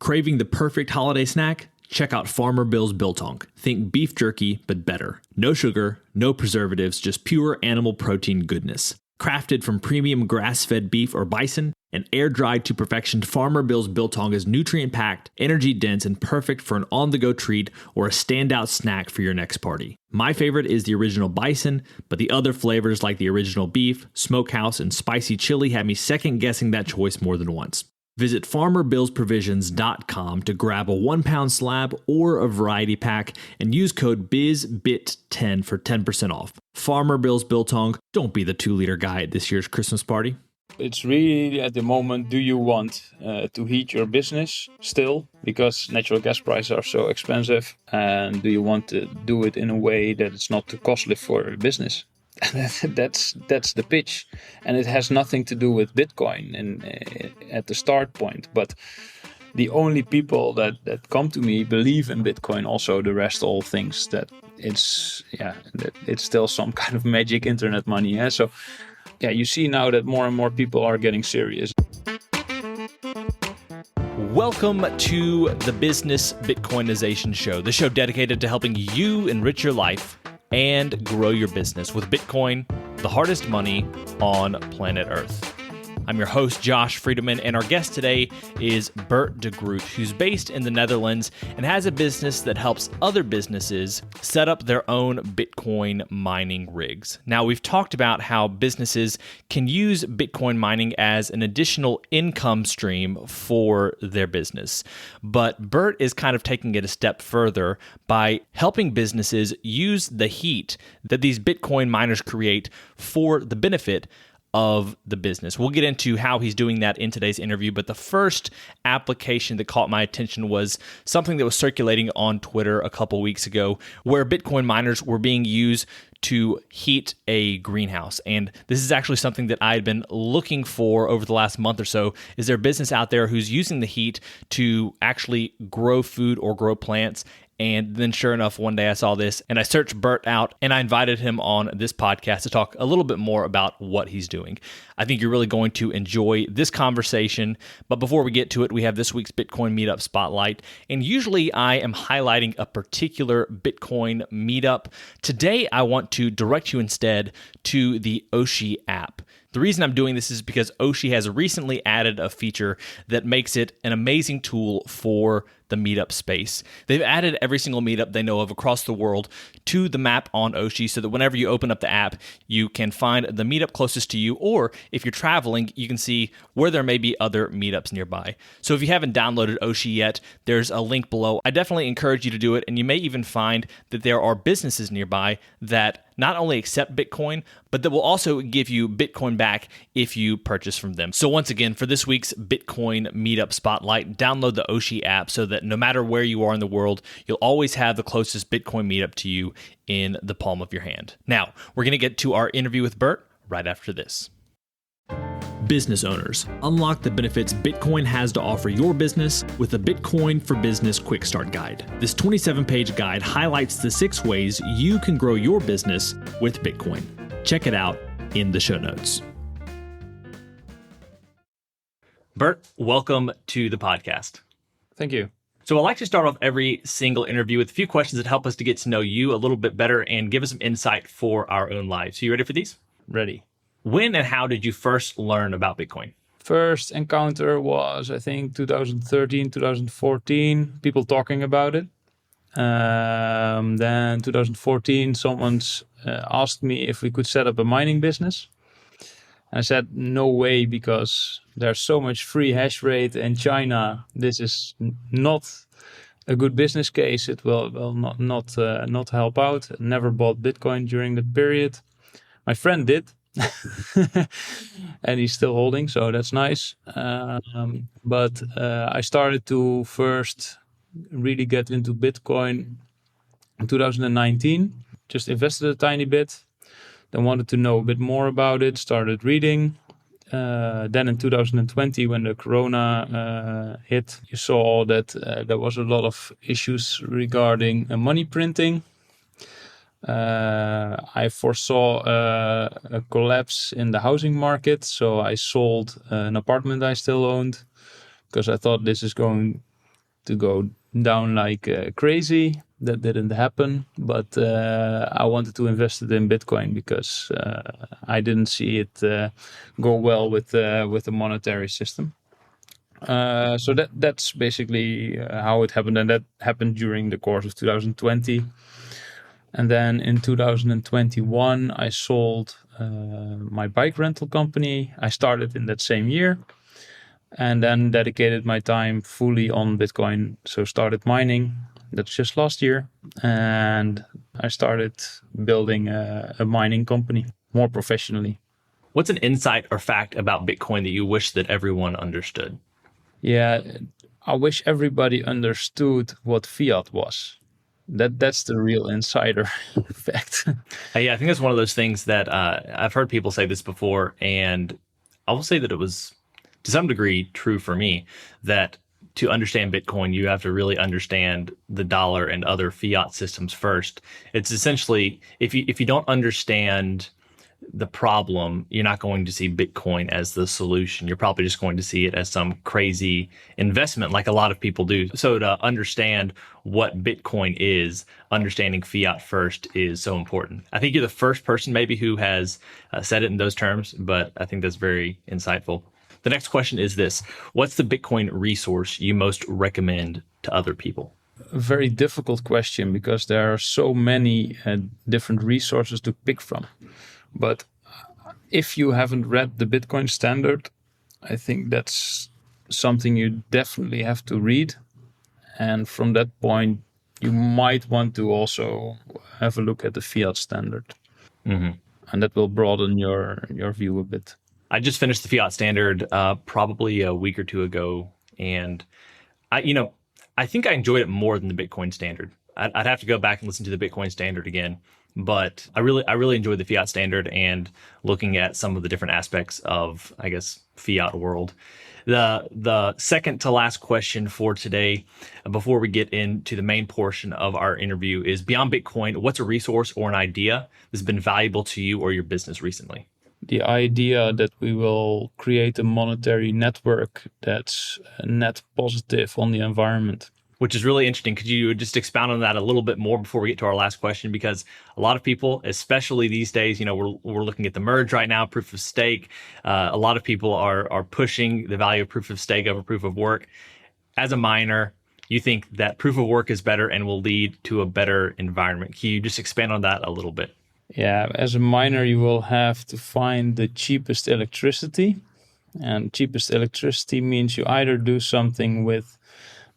Craving the perfect holiday snack? Check out Farmer Bill's Biltong. Think beef jerky, but better. No sugar, no preservatives, just pure animal protein goodness. Crafted from premium grass-fed beef or bison and air-dried to perfection, Farmer Bill's Biltong is nutrient-packed, energy-dense, and perfect for an on-the-go treat or a standout snack for your next party. My favorite is the original bison, but the other flavors like the original beef, smokehouse, and spicy chili had me second-guessing that choice more than once. Visit FarmerBillsProvisions.com to grab a 1-pound slab or a variety pack and use code BIZBIT10 for 10% off. Farmer Bill's Biltong, don't be the 2-liter guy at this year's Christmas party. It's really at the moment, do you want to heat your business still? Because natural gas prices are so expensive. And do you want to do it in a way that it's not too costly for your business? That's the pitch, and it has nothing to do with Bitcoin at the start point. But the only people that come to me believe in Bitcoin. Also, the rest all thinks that it's still some kind of magic internet money. Yeah? So yeah, you see now that more and more people are getting serious. Welcome to the Business Bitcoinization Show, the show dedicated to helping you enrich your life and grow your business with Bitcoin, the hardest money on planet Earth. I'm your host, Josh Friedemann, and our guest today is Bert de Groot, who's based in the Netherlands and has a business that helps other businesses set up their own Bitcoin mining rigs. Now, we've talked about how businesses can use Bitcoin mining as an additional income stream for their business. But Bert is kind of taking it a step further by helping businesses use the heat that these Bitcoin miners create for the benefit of the business. We'll get into how he's doing that in today's interview, but the first application that caught my attention was something that was circulating on Twitter a couple weeks ago, where Bitcoin miners were being used to heat a greenhouse. And this is actually something that I had been looking for over the last month or so. Is there a business out there who's using the heat to actually grow food or grow plants? And then sure enough, one day I saw this and I searched Bert out and I invited him on this podcast to talk a little bit more about what he's doing. I think you're really going to enjoy this conversation. But before we get to it, we have this week's Bitcoin Meetup Spotlight. And usually I am highlighting a particular Bitcoin meetup. Today, I want to direct you instead to the Oshi app. The reason I'm doing this is because Oshi has recently added a feature that makes it an amazing tool for the meetup space. They've added every single meetup they know of across the world to the map on Oshi so that whenever you open up the app, you can find the meetup closest to you, or if you're traveling, you can see where there may be other meetups nearby. So if you haven't downloaded Oshi yet, there's a link below. I definitely encourage you to do it, and you may even find that there are businesses nearby that not only accept Bitcoin, but that will also give you Bitcoin back if you purchase from them. So once again, for this week's Bitcoin Meetup Spotlight, download the Oshi app so that no matter where you are in the world, you'll always have the closest Bitcoin meetup to you in the palm of your hand. Now, we're going to get to our interview with Bert right after this. Business owners, unlock the benefits Bitcoin has to offer your business with the Bitcoin for Business Quick Start Guide. This 27-page guide highlights the 6 ways you can grow your business with Bitcoin. Check it out in the show notes. Bert, welcome to the podcast. Thank you. So I like to start off every single interview with a few questions that help us to get to know you a little bit better and give us some insight for our own lives. So you ready for these? Ready. When and how did you first learn about Bitcoin? First encounter was, I think, 2013, 2014, people talking about it. Then 2014, someone's asked me if we could set up a mining business. And I said, no way, because there's so much free hash rate in China. This is not a good business case. It will not help out. I never bought Bitcoin during that period. My friend did. And he's still holding, so that's nice. But I started to first really get into Bitcoin in 2019. Just invested a tiny bit, then wanted to know a bit more about it, started reading. Then in 2020, when the corona hit, you saw that there was a lot of issues regarding money printing. I foresaw a collapse in the housing market, so I sold an apartment I still owned because I thought this is going to go down like crazy. That didn't happen, but I wanted to invest it in Bitcoin because I didn't see it go well with the monetary system. So that's basically how it happened, and that happened during the course of 2020. And then in 2021, I sold my bike rental company. I started in that same year, and then dedicated my time fully on Bitcoin. So started mining. That's just last year, and I started building a mining company more professionally. What's an insight or fact about Bitcoin that you wish that everyone understood? Yeah, I wish everybody understood what fiat was. That's the real insider fact. Yeah, I think that's one of those things that I've heard people say this before, and I will say that it was to some degree true for me that to understand Bitcoin, you have to really understand the dollar and other fiat systems first. It's essentially if you don't understand the problem, you're not going to see Bitcoin as the solution. You're probably just going to see it as some crazy investment, like a lot of people do. So to understand what Bitcoin is, understanding fiat first is so important. I think you're the first person maybe who has said it in those terms, but I think that's very insightful. The next question is this: what's the Bitcoin resource you most recommend to other people? A very difficult question because there are so many different resources to pick from. But if you haven't read the Bitcoin Standard, I think that's something you definitely have to read. And from that point, you might want to also have a look at the Fiat Standard. Mm-hmm. And that will broaden your view a bit. I just finished the Fiat Standard probably a week or two ago, and I think I enjoyed it more than the Bitcoin Standard. I'd have to go back and listen to the Bitcoin Standard again, but I really enjoyed the Fiat Standard and looking at some of the different aspects of, I guess, fiat world. The second to last question for today, before we get into the main portion of our interview, is beyond Bitcoin, what's a resource or an idea that's been valuable to you or your business recently? The idea that we will create a monetary network that's net positive on the environment. Which is really interesting. Could you just expound on that a little bit more before we get to our last question? Because a lot of people, especially these days, we're looking at the merge right now, proof of stake. A lot of people are pushing the value of proof of stake over proof of work. As a miner, you think that proof of work is better and will lead to a better environment. Can you just expand on that a little bit? Yeah, as a miner, you will have to find the cheapest electricity. And cheapest electricity means you either do something with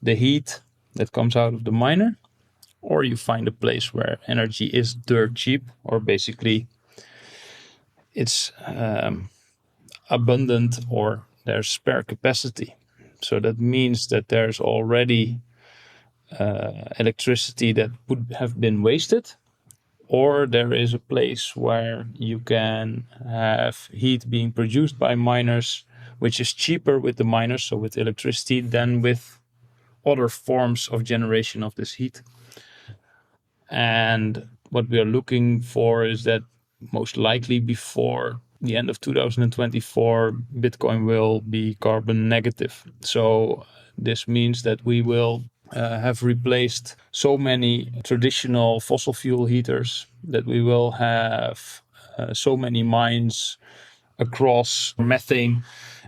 the heat that comes out of the miner, or you find a place where energy is dirt cheap, or basically it's abundant or there's spare capacity. So that means that there's already electricity that would have been wasted, or there is a place where you can have heat being produced by miners, which is cheaper with the miners, so with electricity, than with other forms of generation of this heat. And what we are looking for is that most likely before the end of 2024, Bitcoin will be carbon negative. So this means that we will have replaced so many traditional fossil fuel heaters, that we will have so many mines across methane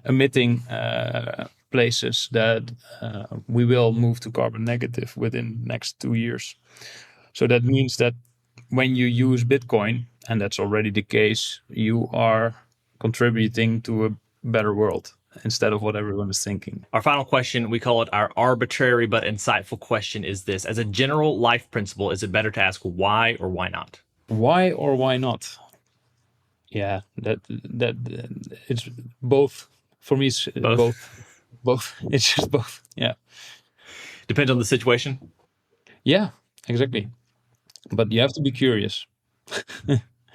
emitting places that we will move to carbon negative within the next 2 years. So that means that when you use Bitcoin, and that's already the case, you are contributing to a better world instead of what everyone is thinking. Our final question, we call it our arbitrary but insightful question, is this: as a general life principle, is it better to ask why or why not? Why or why not? Yeah, that it's both. For me, it's both. It's just both. Yeah. Depends on the situation. Yeah, exactly. But you have to be curious.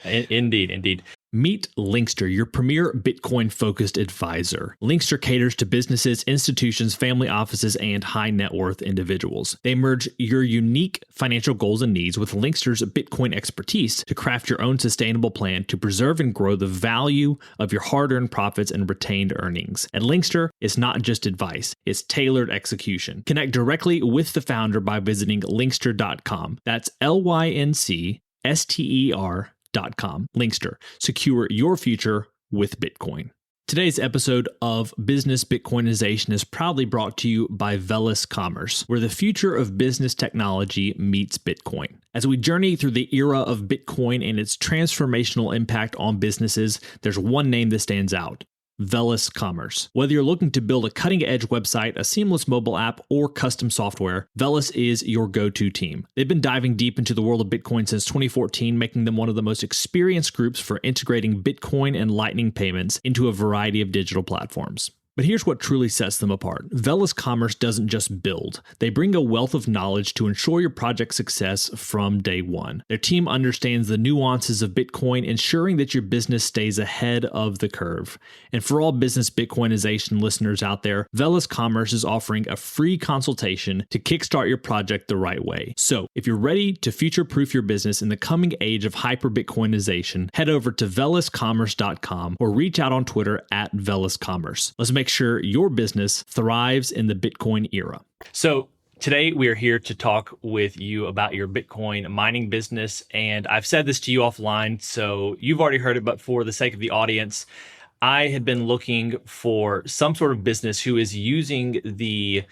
Indeed. Meet Linkster, your premier Bitcoin-focused advisor. Linkster caters to businesses, institutions, family offices, and high net worth individuals. They merge your unique financial goals and needs with Linkster's Bitcoin expertise to craft your own sustainable plan to preserve and grow the value of your hard-earned profits and retained earnings. At Linkster, it's not just advice, it's tailored execution. Connect directly with the founder by visiting linkster.com. That's LYNCSTER.com. Linkster. Secure your future with Bitcoin. Today's episode of Business Bitcoinization is proudly brought to you by Velis Commerce, where the future of business technology meets Bitcoin. As we journey through the era of Bitcoin and its transformational impact on businesses, there's one name that stands out: Velis Commerce. Whether you're looking to build a cutting-edge website, a seamless mobile app, or custom software, Velis is your go-to team. They've been diving deep into the world of Bitcoin since 2014, making them one of the most experienced groups for integrating Bitcoin and Lightning payments into a variety of digital platforms. But here's what truly sets them apart. Velis Commerce doesn't just build. They bring a wealth of knowledge to ensure your project's success from day one. Their team understands the nuances of Bitcoin, ensuring that your business stays ahead of the curve. And for all business Bitcoinization listeners out there, Velis Commerce is offering a free consultation to kickstart your project the right way. So if you're ready to future-proof your business in the coming age of hyper-Bitcoinization, head over to veliscommerce.com or reach out on Twitter at veliscommerce. Let's make sure your business thrives in the Bitcoin era. So today we are here to talk with you about your Bitcoin mining business. And I've said this to you offline, so you've already heard it, but for the sake of the audience, I had been looking for some sort of business who is using the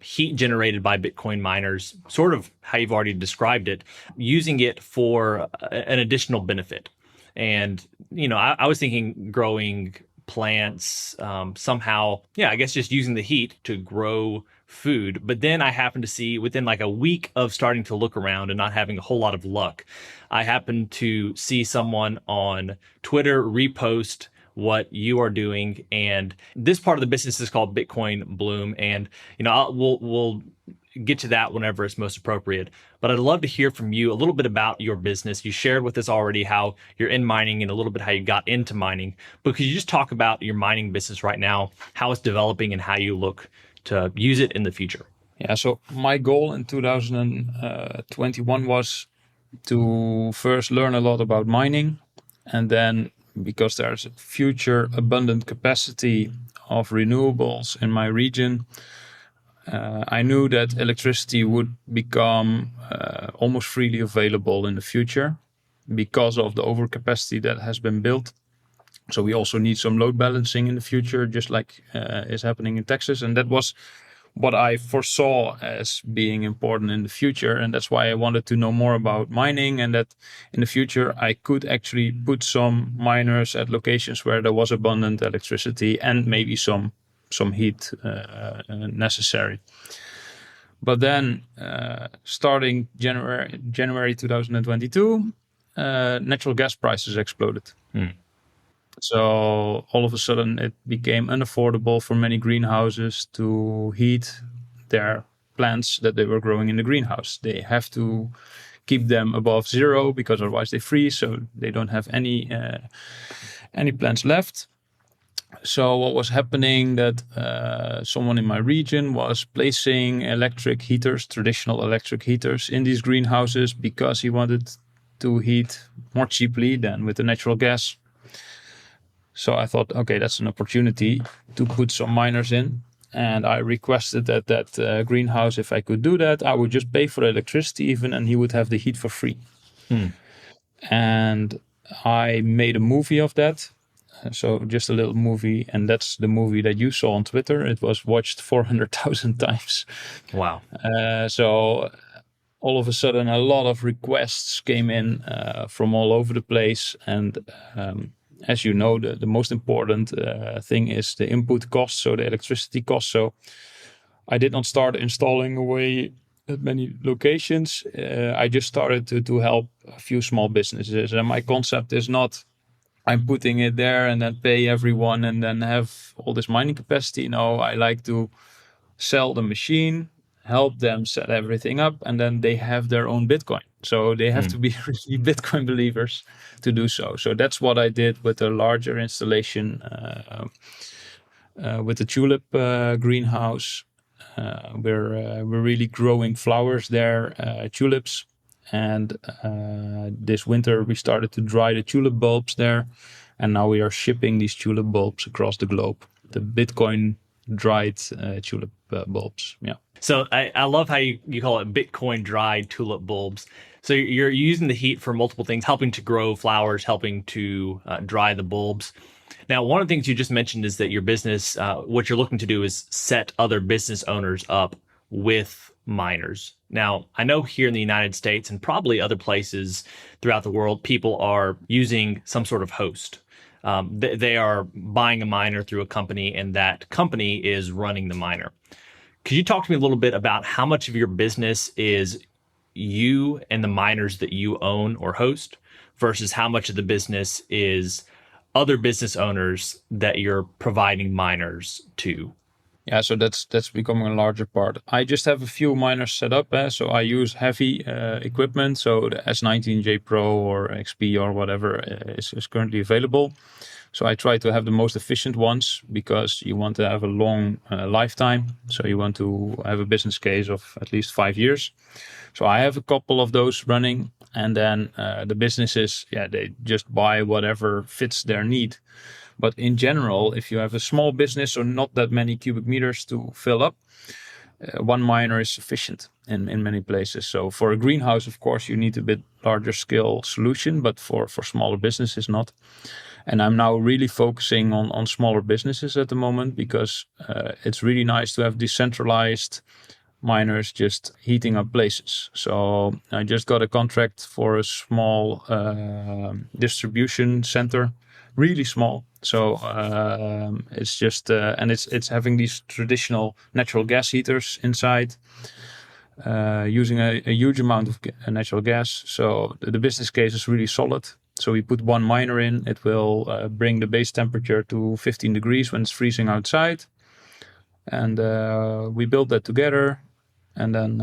heat generated by Bitcoin miners, sort of how you've already described it, using it for an additional benefit. And, I was thinking growing plants, somehow, I guess just using the heat to grow food. But then I happened to see, within like a week of starting to look around and not having a whole lot of luck, I happened to see someone on Twitter repost what you are doing. And this part of the business is called Bitcoin Bloom. And, we'll get to that whenever it's most appropriate. But I'd love to hear from you a little bit about your business. You shared with us already how you're in mining and a little bit how you got into mining. But could you just talk about your mining business right now, how it's developing and how you look to use it in the future? Yeah, so my goal in 2021 was to first learn a lot about mining, and then, because there's future abundant capacity of renewables in my region, I knew that electricity would become almost freely available in the future because of the overcapacity that has been built. So we also need some load balancing in the future, just like is happening in Texas. And that was what I foresaw as being important in the future. And that's why I wanted to know more about mining, and that in the future I could actually put some miners at locations where there was abundant electricity and maybe some heat necessary. But then starting January 2022, natural gas prices exploded. So all of a sudden it became unaffordable for many greenhouses to heat their plants that they were growing in the greenhouse. They have to keep them above zero because otherwise they freeze, so they don't have any plants left. So what was happening, that someone in my region was placing electric heaters, traditional electric heaters, in these greenhouses because he wanted to heat more cheaply than with the natural gas. So I thought, okay, that's an opportunity to put some miners in. And I requested that greenhouse, if I could do that, I would just pay for the electricity even, and he would have the heat for free. And I made a movie of that. So just a little movie, and that's the movie that you saw on Twitter. It was watched 400,000 times. Wow. So all of a sudden, a lot of requests came in from all over the place. And as you know, the most important thing is the input cost, so the electricity cost. So I did not start installing away at many locations. I just started to help a few small businesses. And my concept is not I'm putting it there and then pay everyone and then have all this mining capacity. No, I like to sell the machine help them set everything up, and then they have their own Bitcoin. So they have to be really Bitcoin believers to do so. So that's what I did with a larger installation with the tulip greenhouse. We're really growing flowers there, tulips. And this winter we started to dry the tulip bulbs there. And now we are shipping these tulip bulbs across the globe. The Bitcoin dried tulip bulbs. Yeah. So I love how you call it Bitcoin dried tulip bulbs. So you're using the heat for multiple things, helping to grow flowers, helping to dry the bulbs. Now, one of the things you just mentioned is that your business, what you're looking to do is set other business owners up with miners. Now, I know here in the United States and probably other places throughout the world, people are using some sort of host. They are buying a miner through a company, and that company is running the miner. Could you talk to me a little bit about how much of your business is you and the miners that you own or host versus how much of the business is other business owners that you're providing miners to? Yeah, so that's becoming a larger part. I just have a few miners set up, so I use heavy equipment. So the S19J Pro or XP or whatever is currently available. So I try to have the most efficient ones because you want to have a long lifetime. So you want to have a business case of at least 5 years. So I have a couple of those running, and then the businesses, they just buy whatever fits their need. But in general, if you have a small business or not that many cubic meters to fill up, one miner is sufficient in many places. So for a greenhouse, of course, you need a bit larger scale solution, but for smaller businesses, not. And I'm now really focusing on smaller businesses at the moment because it's really nice to have decentralized miners just heating up places. So I just got a contract for a small distribution center, really small. So it's just and it's having these traditional natural gas heaters inside, using a huge amount of natural gas. So the business case is really solid. So we put one miner in. It will bring the base temperature to 15 degrees when it's freezing outside, and we built that together. And then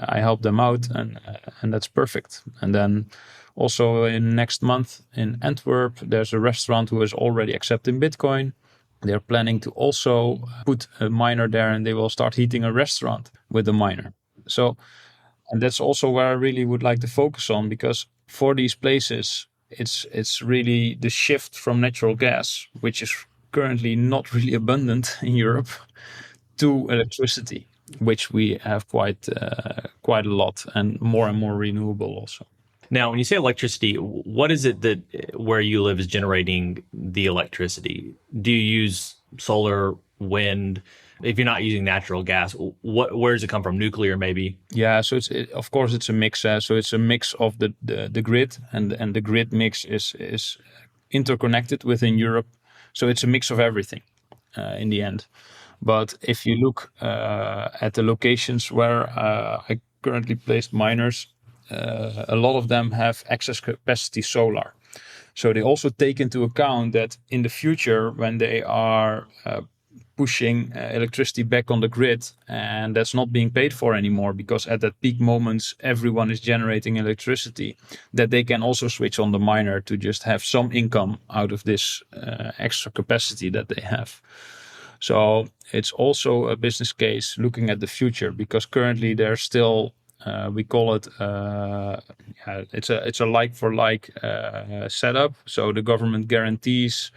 I help them out, and that's perfect. And then also in next month in Antwerp, there's a restaurant who is already accepting Bitcoin. They're planning to also put a miner there, and they will start heating a restaurant with the miner. So, and that's also where I really would like to focus on, because for these places, it's really the shift from natural gas, which is currently not really abundant in Europe, to electricity, which we have quite a lot, and more renewable also. Now, when you say electricity, what is it that where you live is generating the electricity? Do you use solar, wind? If you're not using natural gas, where does it come from? Nuclear, maybe? Yeah, so of course it's a mix. So it's a mix of the grid, and the grid mix is interconnected within Europe. So it's a mix of everything in the end. But if you look at the locations where I currently placed miners, a lot of them have excess capacity solar. So they also take into account that in the future, when they are pushing electricity back on the grid, and that's not being paid for anymore, because at that peak moments, everyone is generating electricity, that they can also switch on the miner to just have some income out of this extra capacity that they have. So it's also a business case looking at the future, because currently there's still we call it it's a like for like setup. So the government guarantees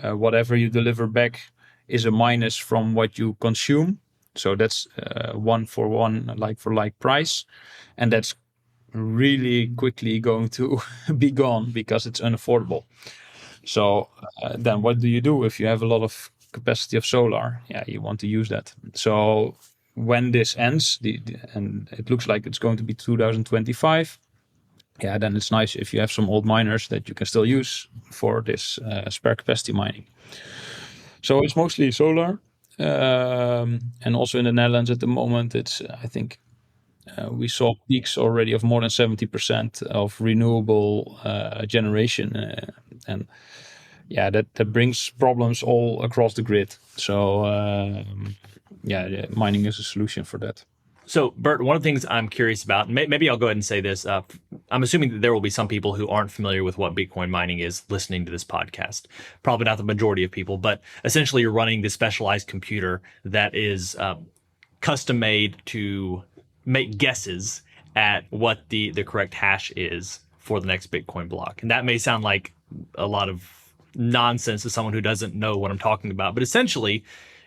whatever you deliver back is a minus from what you consume. So that's 1 for 1 like for like price, and that's really quickly going to be gone because it's unaffordable. So then what do you do if you have a lot of capacity of solar? You want to use that. So when this ends, and it looks like it's going to be 2025, then it's nice if you have some old miners that you can still use for this spare capacity mining. So it's mostly solar, and also in the Netherlands at the moment, it's I think we saw peaks already of more than 70% of renewable generation, and that brings problems all across the grid. So mining is a solution for that. So, Bert, one of the things I'm curious about, maybe I'll go ahead and say this. I'm assuming that there will be some people who aren't familiar with what Bitcoin mining is listening to this podcast. Probably not the majority of people, but essentially you're running this specialized computer that is custom made to make guesses at what the correct hash is for the next Bitcoin block. And that may sound like a lot of nonsense to someone who doesn't know what I'm talking about, but essentially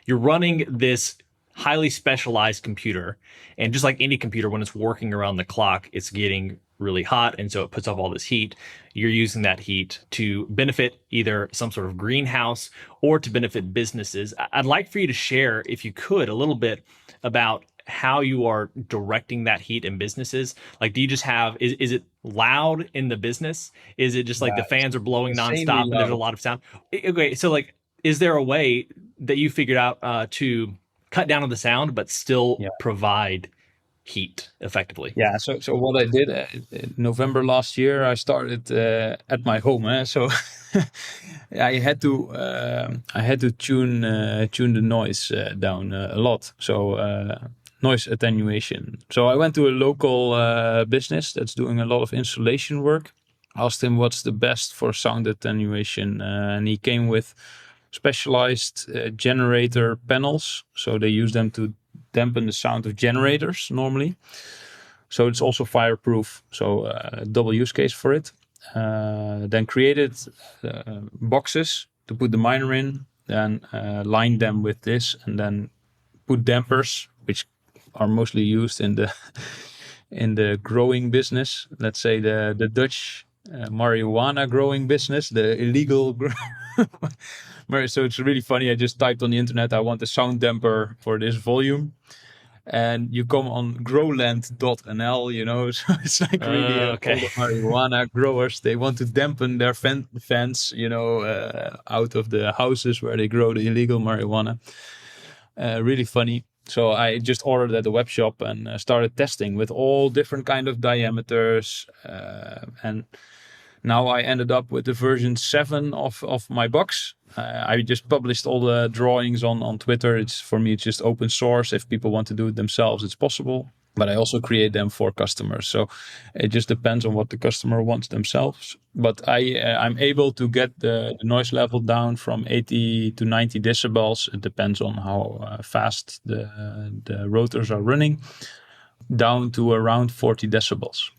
you're running this highly specialized computer. And just like any computer, when it's working around the clock, it's getting really hot. And so it puts off all this heat. You're using that heat to benefit either some sort of greenhouse or to benefit businesses. I'd like for you to share, if you could, a little bit about how you are directing that heat in businesses. Like, do you just have, is it loud in the business? Is it just like the fans are blowing nonstop and there's a lot of sound? Okay, so like, is there a way that you figured out to cut down on the sound, but still provide heat effectively? Yeah. So what I did in November last year, I started at my home. So I had to tune the noise down a lot. So noise attenuation. So I went to a local business that's doing a lot of installation work. Asked him what's the best for sound attenuation, and he came with specialized generator panels. So they use them to dampen the sound of generators normally. So it's also fireproof. So double use case for it. Then created boxes to put the miner in, then lined them with this, and then put dampers, which are mostly used in the growing business. Let's say the Dutch marijuana growing business, the illegal. So it's really funny. I just typed on the internet, I want a sound damper for this volume. And you come on growland.nl, so it's like really all the marijuana growers, they want to dampen their fans, out of the houses where they grow the illegal marijuana. Really funny. So I just ordered at the web shop and started testing with all different kind of diameters. And now I ended up with the version 7 of my box. I just published all the drawings on Twitter. It's just open source. If people want to do it themselves, it's possible. But I also create them for customers. So it just depends on what the customer wants themselves. But I'm able to get the noise level down from 80 to 90 decibels. It depends on how fast the rotors are running, down to around 40 decibels.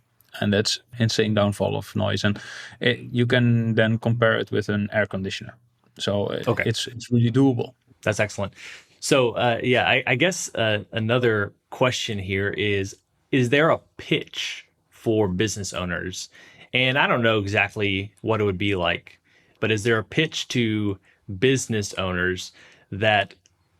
And that's insane downfall of noise. And you can then compare it with an air conditioner. So it's really doable. That's excellent. So I guess another question here is there a pitch for business owners? And I don't know exactly what it would be like, but is there a pitch to business owners that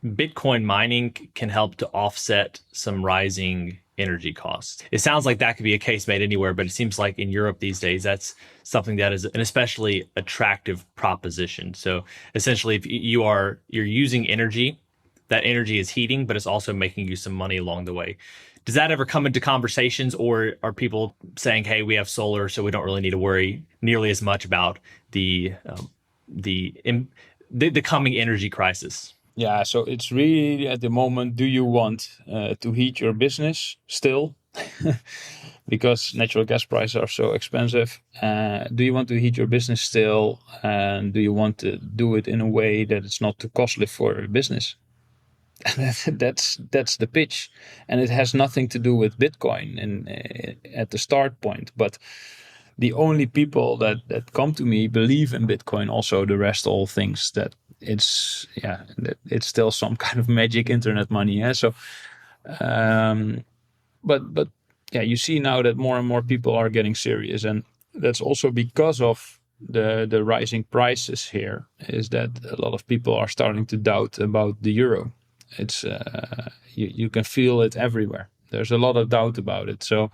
Bitcoin mining can help to offset some rising energy costs? It sounds like that could be a case made anywhere, but it seems like in Europe these days, that's something that is an especially attractive proposition. So essentially, if you're using energy, that energy is heating, but it's also making you some money along the way. Does that ever come into conversations, or are people saying, hey, we have solar, so we don't really need to worry nearly as much about the coming energy crisis? Yeah, so it's really at the moment, do you want to heat your business still? Because natural gas prices are so expensive. Do you want to heat your business still? And do you want to do it in a way that it's not too costly for your business? That's the pitch. And it has nothing to do with Bitcoin at the start point. But the only people that come to me believe in Bitcoin. Also, the rest all thinks that it's still some kind of magic internet money. Yeah. So, but you see now that more and more people are getting serious, and that's also because of the rising prices here. Is that a lot of people are starting to doubt about the euro? It's you can feel it everywhere. There's a lot of doubt about it. So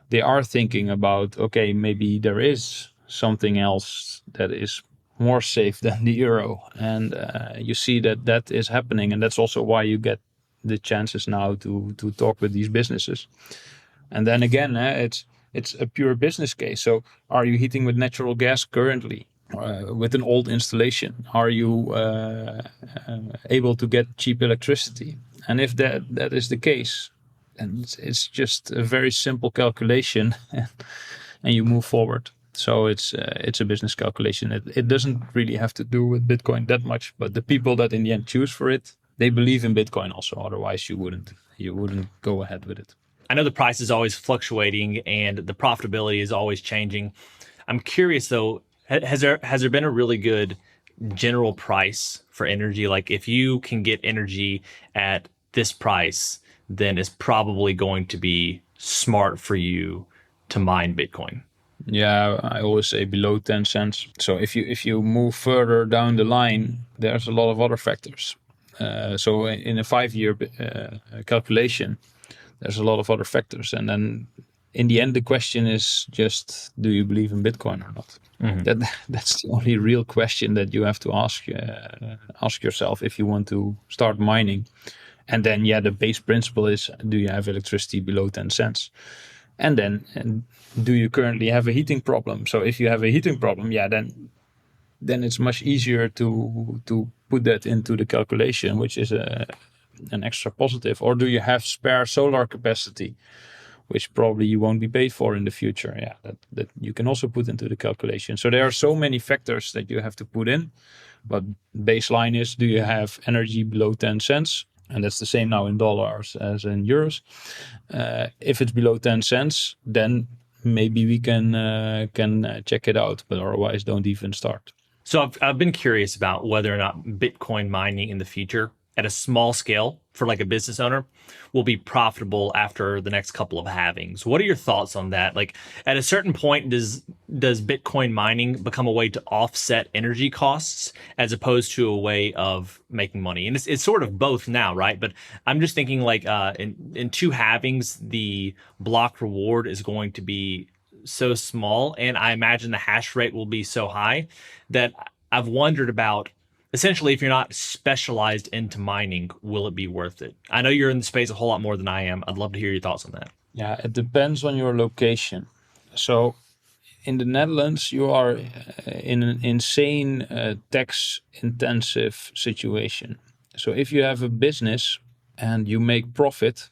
they are thinking about, okay, maybe there is something else that is more safe than the euro. And you see that is happening. And that's also why you get the chances now to talk with these businesses. And then again, it's a pure business case. So are you heating with natural gas currently? With an old installation? Are you able to get cheap electricity? And if that is the case, And it's just a very simple calculation, and you move forward. So it's a business calculation. It doesn't really have to do with Bitcoin that much, but the people that in the end choose for it, they believe in Bitcoin also. Otherwise, you wouldn't go ahead with it. I know the price is always fluctuating and the profitability is always changing. I'm curious though, has there been a really good general price for energy? Like if you can get energy at this price, then it's probably going to be smart for you to mine Bitcoin. Yeah, I always say below 10 cents. So if you move further down the line, there's a lot of other factors. So in a 5-year calculation, there's a lot of other factors, and then in the end, the question is just, do you believe in Bitcoin or not? Mm-hmm. That's the only real question that you have to ask yourself if you want to start mining. And then, the base principle is, do you have electricity below 10 cents? And then, do you currently have a heating problem? So if you have a heating problem, then it's much easier to put that into the calculation, which is an extra positive. Or do you have spare solar capacity, which probably you won't be paid for in the future? That you can also put into the calculation. So there are so many factors that you have to put in. But baseline is, do you have energy below 10 cents? And that's the same now in dollars as in euros. If it's below 10 cents, then maybe we can check it out. But otherwise, don't even start. So I've been curious about whether or not Bitcoin mining in the future at a small scale for like a business owner will be profitable after the next couple of halvings. What are your thoughts on that? Like at a certain point, does Bitcoin mining become a way to offset energy costs as opposed to a way of making money? And it's sort of both now, right? But I'm just thinking like in 2 halvings, the block reward is going to be so small, and I imagine the hash rate will be so high that I've wondered about, essentially, if you're not specialized into mining, will it be worth it? I know you're in the space a whole lot more than I am. I'd love to hear your thoughts on that. Yeah, it depends on your location. So in the Netherlands, you are in an insane tax-intensive situation. So if you have a business and you make profit,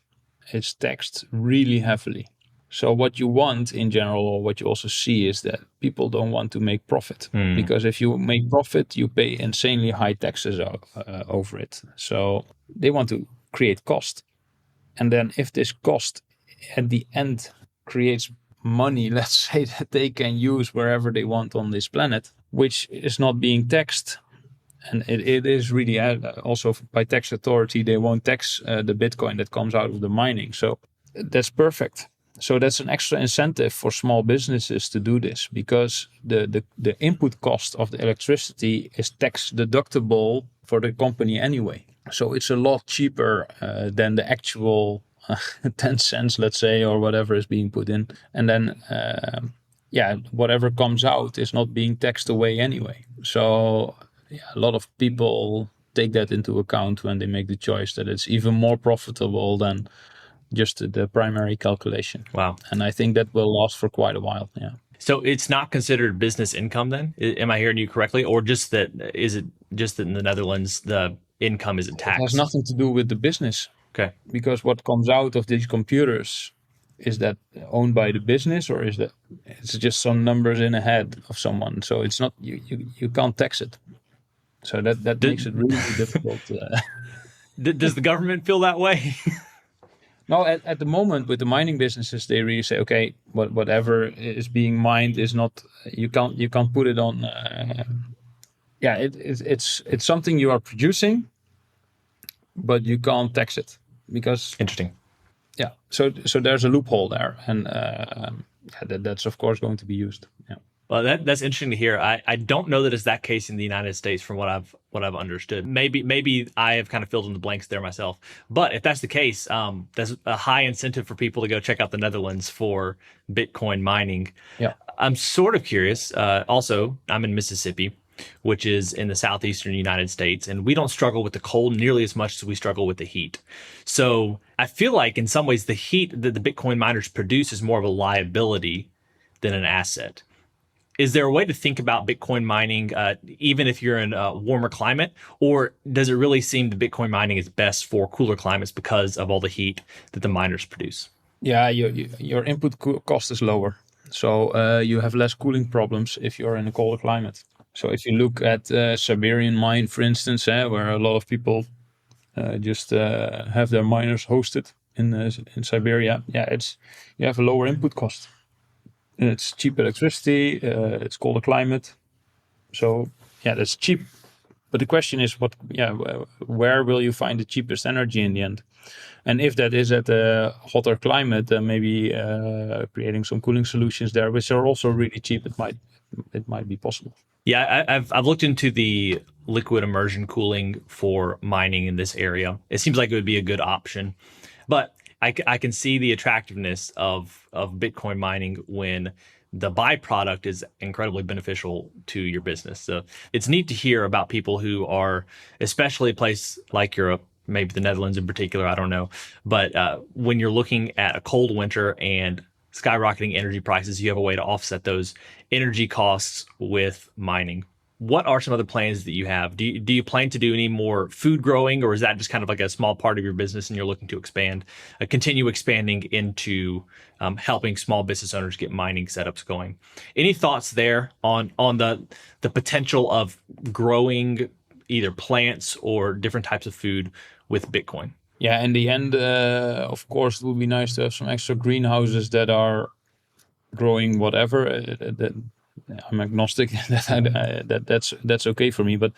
it's taxed really heavily. So what you want in general, or what you also see, is that people don't want to make profit. Because if you make profit, you pay insanely high taxes over it. So they want to create cost. And then if this cost at the end creates money, let's say, that they can use wherever they want on this planet, which is not being taxed. And it is really also by tax authority, they won't tax the Bitcoin that comes out of the mining. So that's perfect. So that's an extra incentive for small businesses to do this, because the input cost of the electricity is tax deductible for the company anyway. So it's a lot cheaper than the actual 10 cents, let's say, or whatever is being put in. And then, whatever comes out is not being taxed away anyway. So a lot of people take that into account when they make the choice that it's even more profitable than just the primary calculation. Wow. And I think that will last for quite a while. Yeah. So it's not considered business income then? Am I hearing you correctly? Or just that, is it just that in the Netherlands, the income isn't taxed? It has nothing to do with the business. Okay. Because what comes out of these computers, is that owned by the business, or is that it's just some numbers in a head of someone? So it's not, you can't tax it. So that makes it really difficult. Does the government feel that way? No, at the moment with the mining businesses, they really say, okay, whatever is being mined is not, you can't put it on. It's something you are producing, but you can't tax it because. Interesting. Yeah, so there's a loophole there, and that's of course going to be used. Yeah. Well, that's interesting to hear. I don't know that it's that case in the United States from what I've understood. Maybe I have kind of filled in the blanks there myself. But if that's the case, there's a high incentive for people to go check out the Netherlands for Bitcoin mining. Yeah. I'm sort of curious. Also, I'm in Mississippi, which is in the southeastern United States, and we don't struggle with the cold nearly as much as we struggle with the heat. So I feel like in some ways the heat that the Bitcoin miners produce is more of a liability than an asset. Is there a way to think about Bitcoin mining, even if you're in a warmer climate, or does it really seem that Bitcoin mining is best for cooler climates because of all the heat that the miners produce? Yeah, your input cost is lower. So you have less cooling problems if you're in a colder climate. So if you look at Siberian mine, for instance, where a lot of people just have their miners hosted in Siberia, you have a lower input cost. It's cheap electricity. It's colder climate. So yeah, that's cheap. But the question is, where will you find the cheapest energy in the end? And if that is at a hotter climate, then maybe creating some cooling solutions there, which are also really cheap, it might be possible. Yeah, I've looked into the liquid immersion cooling for mining in this area. It seems like it would be a good option, but I can see the attractiveness of Bitcoin mining when the byproduct is incredibly beneficial to your business. So it's neat to hear about people who are, especially a place like Europe, maybe the Netherlands in particular, I don't know. But when you're looking at a cold winter and skyrocketing energy prices, you have a way to offset those energy costs with mining. What are some other plans that you have? Do you plan to do any more food growing, or is that just kind of like a small part of your business and you're looking to continue expanding into helping small business owners get mining setups going? Any thoughts there on the potential of growing either plants or different types of food with Bitcoin? Yeah, in the end, of course, it would be nice to have some extra greenhouses that are growing whatever. I'm agnostic. That's okay for me. But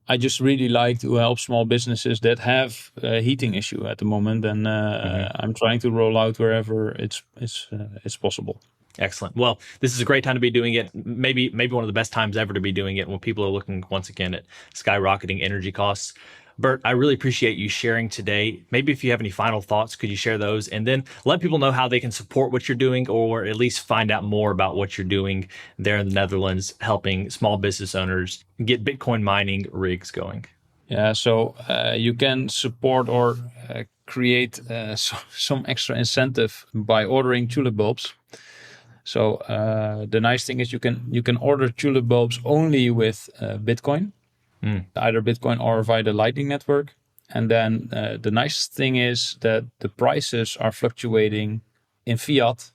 I just really like to help small businesses that have a heating issue at the moment, and I'm trying to roll out wherever it's possible. Excellent. Well, this is a great time to be doing it. Maybe one of the best times ever to be doing it when people are looking once again at skyrocketing energy costs. Bert, I really appreciate you sharing today. Maybe if you have any final thoughts, could you share those? And then let people know how they can support what you're doing, or at least find out more about what you're doing there in the Netherlands, helping small business owners get Bitcoin mining rigs going. Yeah, so you can support or create some extra incentive by ordering tulip bulbs. So the nice thing is you can order tulip bulbs only with Bitcoin. Either Bitcoin or via the Lightning Network. And then the nice thing is that the prices are fluctuating in fiat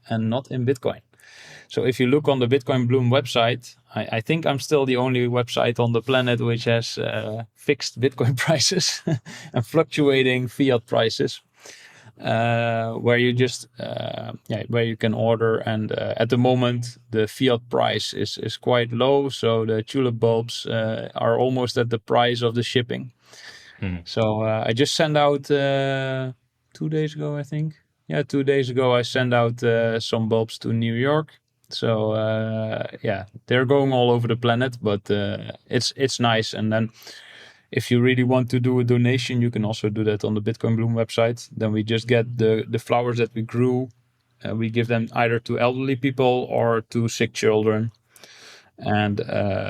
and not in Bitcoin. So if you look on the Bitcoin Bloom website, I think I'm still the only website on the planet which has fixed Bitcoin prices and fluctuating fiat prices. Where you just where you can order, and at the moment the fiat price is quite low, so the tulip bulbs are almost at the price of the shipping. So I just sent out 2 days ago, I think. Yeah, 2 days ago I sent out some bulbs to New York. So they're going all over the planet, but it's nice. And then if you really want to do a donation, you can also do that on the Bitcoin Bloom website. Then we just get the flowers that we grew. We give them either to elderly people or to sick children. And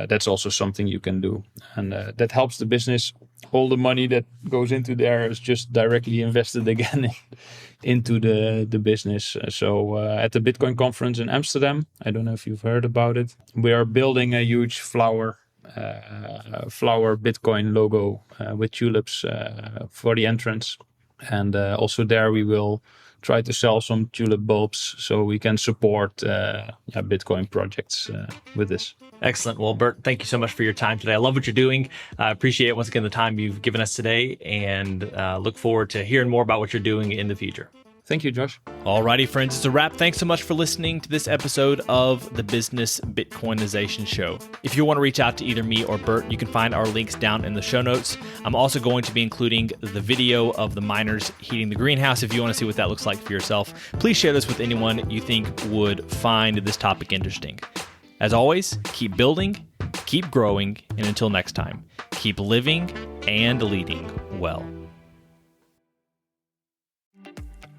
that's also something you can do. And that helps the business. All the money that goes into there is just directly invested again into the business. So at the Bitcoin conference in Amsterdam, I don't know if you've heard about it, we are building a huge flower Bitcoin logo with tulips for the entrance. And also there we will try to sell some tulip bulbs so we can support Bitcoin projects with this. Excellent. Well, Bert, thank you so much for your time today. I love what you're doing. I appreciate once again the time you've given us today, and look forward to hearing more about what you're doing in the future. Thank you, Josh. Alrighty, friends, it's a wrap. Thanks so much for listening to this episode of the Business Bitcoinization Show. If you want to reach out to either me or Bert, you can find our links down in the show notes. I'm also going to be including the video of the miners heating the greenhouse. If you want to see what that looks like for yourself, please share this with anyone you think would find this topic interesting. As always, keep building, keep growing, and until next time, keep living and leading well.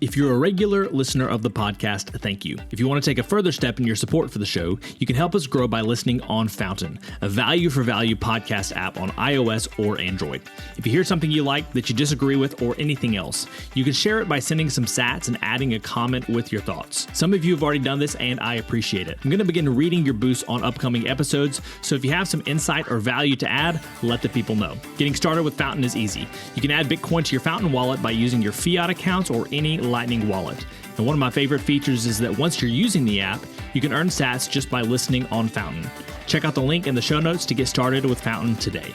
If you're a regular listener of the podcast, thank you. If you want to take a further step in your support for the show, you can help us grow by listening on Fountain, a value-for-value podcast app on iOS or Android. If you hear something you like that you disagree with or anything else, you can share it by sending some sats and adding a comment with your thoughts. Some of you have already done this, and I appreciate it. I'm going to begin reading your boosts on upcoming episodes, so if you have some insight or value to add, let the people know. Getting started with Fountain is easy. You can add Bitcoin to your Fountain wallet by using your fiat accounts or any Lightning wallet. And one of my favorite features is that once you're using the app, you can earn sats just by listening on Fountain. Check out the link in the show notes to get started with Fountain today.